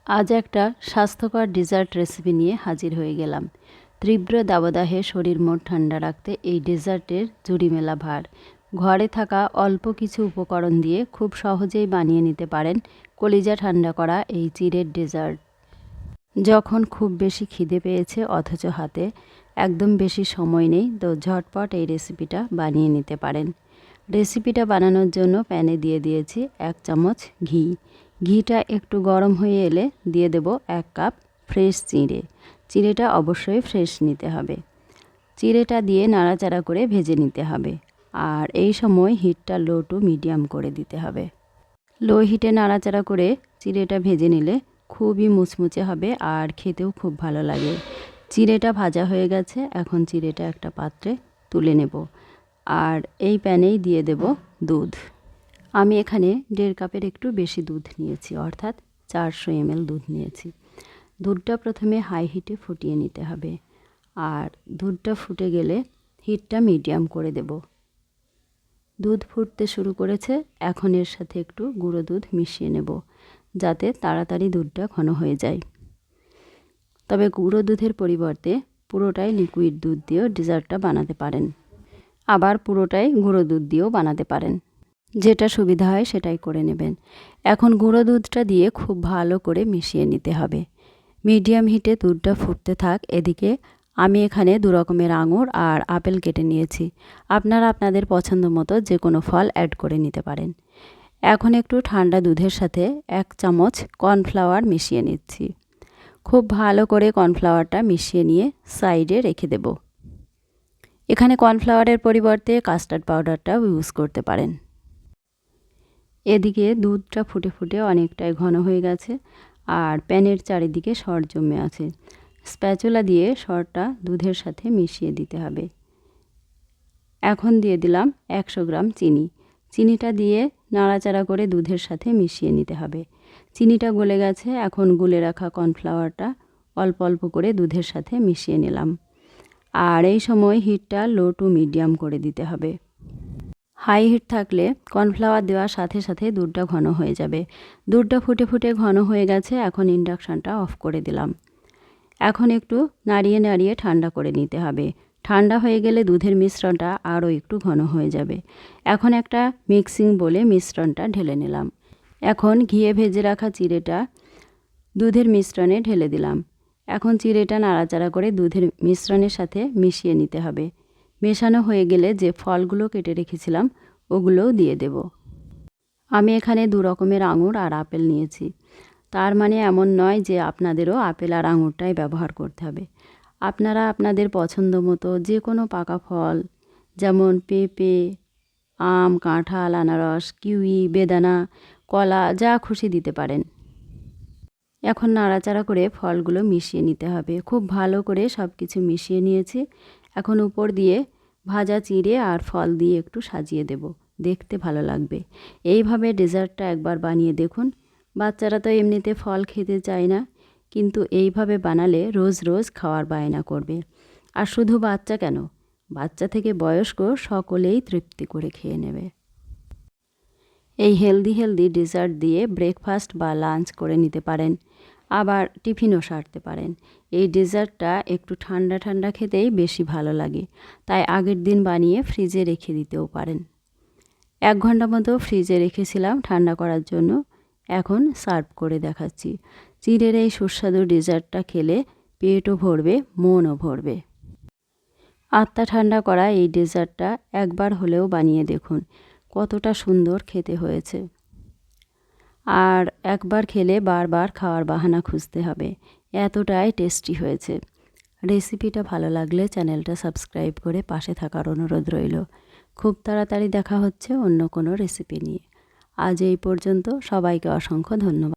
আজ একটা স্বাস্থ্যকর ডেজার্ট রেসিপি নিয়ে হাজির হয়ে গেলাম। তীব্র দাবদাহে শরীর মন ঠান্ডা রাখতে এই ডেজার্টের জুড়ি মেলা ভার। ঘরে থাকা অল্প কিছু উপকরণ দিয়ে খুব সহজেই বানিয়ে নিতে পারেন কলিজা ঠান্ডা করা এই চিড়ের ডেজার্ট। যখন খুব বেশি খিদে পেয়েছে অথচ হাতে একদম বেশি সময় নেই, তো ঝটপট এই রেসিপিটা বানিয়ে নিতে পারেন। রেসিপিটা বানানোর জন্য প্যানে দিয়ে দিয়েছি 1 চামচ ঘি। ঘিটা একটু গরম হয়ে এলে দিয়ে দেব 1 কাপ ফ্রেশ চিঁড়ে। চিঁড়েটা অবশ্যই ফ্রেশ নিতে হবে। চিঁড়েটা দিয়ে নাড়াচাড়া করে ভেজে নিতে হবে, আর এই সময় হিটটা লো টু মিডিয়াম করে দিতে হবে। লো হিটে নাড়াচাড়া করে চিঁড়েটা ভেজে নিলে খুবই মুচমুচে হবে আর খেতেও খুব ভালো লাগে। চিঁড়েটা ভাজা হয়ে গেছে, এখন চিঁড়েটা একটা পাত্রে তুলে নেব। আর এই প্যানেই দিয়ে দেব দুধ। আমি এখানে 1.5 কাপের একটু বেশি দুধ নিয়েছি, অর্থাৎ 400 ml দুধ নিয়েছি। দুধটা প্রথমে হাই হিটে ফুটিয়ে নিতে হবে, আর দুধটা ফুটে গেলে হিটটা মিডিয়াম করে দেব। দুধ ফুটতে শুরু করেছে, এখন এর সাথে একটু গুঁড়ো দুধ মিশিয়ে নেব, যাতে তাড়াতাড়ি দুধটা ঘন হয়ে যায়। তবে গুঁড়ো দুধের পরিবর্তে পুরোটাই লিকুইড দুধ দিয়েও ডেজার্টটা বানাতে পারেন, আবার পুরোটাই গুঁড়ো দুধ দিয়েও বানাতে পারেন। যেটা সুবিধা হয় সেটাই করে নেবেন। এখন গুঁড়ো দুধটা দিয়ে খুব ভালো করে মিশিয়ে নিতে হবে। মিডিয়াম হিটে দুধটা ফুটতে থাক। এদিকে আমি এখানে 2 রকমের আঙুর আর আপেল কেটে নিয়েছি। আপনারা আপনাদের পছন্দ মতো যে কোনো ফল অ্যাড করে নিতে পারেন। এখন একটু ঠান্ডা দুধের সাথে 1 চামচ কর্নফ্লাওয়ার মিশিয়ে নিচ্ছি। খুব ভালো করে কর্নফ্লাওয়ারটা মিশিয়ে নিয়ে সাইডে রেখে দেব। এখানে কর্নফ্লাওয়ারের পরিবর্তে কাস্টার্ড পাউডারটাও ইউজ করতে পারেন। এদিকে দুধটা ফুটে ফুটে অনেকটাই ঘন হয়ে গেছে, আর প্যানের চারিদিকে সর জমে আছে। স্প্যাচুলা দিয়ে সরটা দুধের সাথে মিশিয়ে দিতে হবে। এখন দিয়ে দিলাম 100 গ্রাম চিনি। চিনিটা দিয়ে নাড়াচাড়া করে দুধের সাথে মিশিয়ে নিতে হবে। চিনিটা গলে গেছে, এখন গুলে রাখা কর্নফ্লাওয়ারটা অল্প অল্প করে দুধের সাথে মিশিয়ে নিলাম, আর এই সময় হিটটা লো টু মিডিয়াম করে দিতে হবে। হাই হিট থাকলে কর্নফ্লাওয়ার দেওয়ার সাথে সাথে দুধটা ঘন হয়ে যাবে। দুধটা ফুটে ফুটে ঘন হয়ে গেছে, এখন ইন্ডাকশানটা অফ করে দিলাম। এখন একটু নাড়িয়ে নাড়িয়ে ঠান্ডা করে নিতে হবে। ঠান্ডা হয়ে গেলে দুধের মিশ্রণটা আরও একটু ঘন হয়ে যাবে। এখন একটা মিক্সিং বলে মিশ্রণটা ঢেলে নিলাম। এখন ঘিয়ে ভেজে রাখা চিড়েটা দুধের মিশ্রণে ঢেলে দিলাম। এখন চিড়েটা নাড়াচাড়া করে দুধের মিশ্রণের সাথে মিশিয়ে নিতে হবে। মেশানো হয়ে গেলে যে ফলগুলো কেটে রেখেছিলাম ওগুলোও দিয়ে দেব। আমি এখানে 2 রকমের আঙুর আর আপেল নিয়েছি। তার মানে এমন নয় যে আপনাদেরও আপেল আর আঙুরটাই ব্যবহার করতে হবে। আপনারা আপনাদের পছন্দ মতো যে কোনো পাকা ফল, যেমন পেঁপে, আম, কাঁঠাল, আনারস, কিউই, বেদানা, কলা, যা খুশি দিতে পারেন। এখন নাড়াচাড়া করে ফলগুলো মিশিয়ে নিতে হবে। খুব ভালো করে সব কিছু মিশিয়ে নিয়েছি। এখন উপর দিয়ে ভাজা চিড়ে আর ফল দিয়ে একটু সাজিয়ে দেব, দেখতে ভালো লাগবে। এইভাবে ডেজার্টটা একবার বানিয়ে দেখুন। বাচ্চারা তো এমনিতে ফল খেতে চায় না, কিন্তু এইভাবে বানালে রোজ রোজ খাওয়ার বায়না করবে। আর শুধু বাচ্চা কেন, বাচ্চা থেকে বয়স্ক সকলেই তৃপ্তি করে খেয়ে নেবে। এই হেলদি ডেজার্ট দিয়ে ব্রেকফাস্ট বা লাঞ্চ করে নিতে পারেন, আবার টিফিনও সারতে পারেন। এই ডেজার্টটা একটু ঠান্ডা ঠান্ডা খেতেই বেশি ভালো লাগে, তাই আগের দিন বানিয়ে ফ্রিজে রেখে দিতেও পারেন। 1 ঘন্টা মতো ফ্রিজে রেখেছিলাম ঠান্ডা করার জন্য। এখন সার্ভ করে দেখাচ্ছি। চিড়ের এই সুস্বাদু ডেজার্টটা খেলে পেটও ভরবে, মনও ভরবে। আত্মা ঠান্ডা করা এই ডেজার্টটা একবার হলেও বানিয়ে দেখুন, কতটা সুন্দর খেতে হয়েছে। আর একবার খেলে বারবার খাওয়ার বাহানা খুঁজতে হবে, এতটাই টেস্টি হয়েছে। রেসিপিটা ভালো লাগলে চ্যানেলটা সাবস্ক্রাইব করে পাশে থাকার অনুরোধ রইল। খুব তাড়াতাড়ি দেখা হচ্ছে অন্য কোনো রেসিপি নিয়ে। আজ এই পর্যন্ত, সবাইকে অসংখ্য ধন্যবাদ।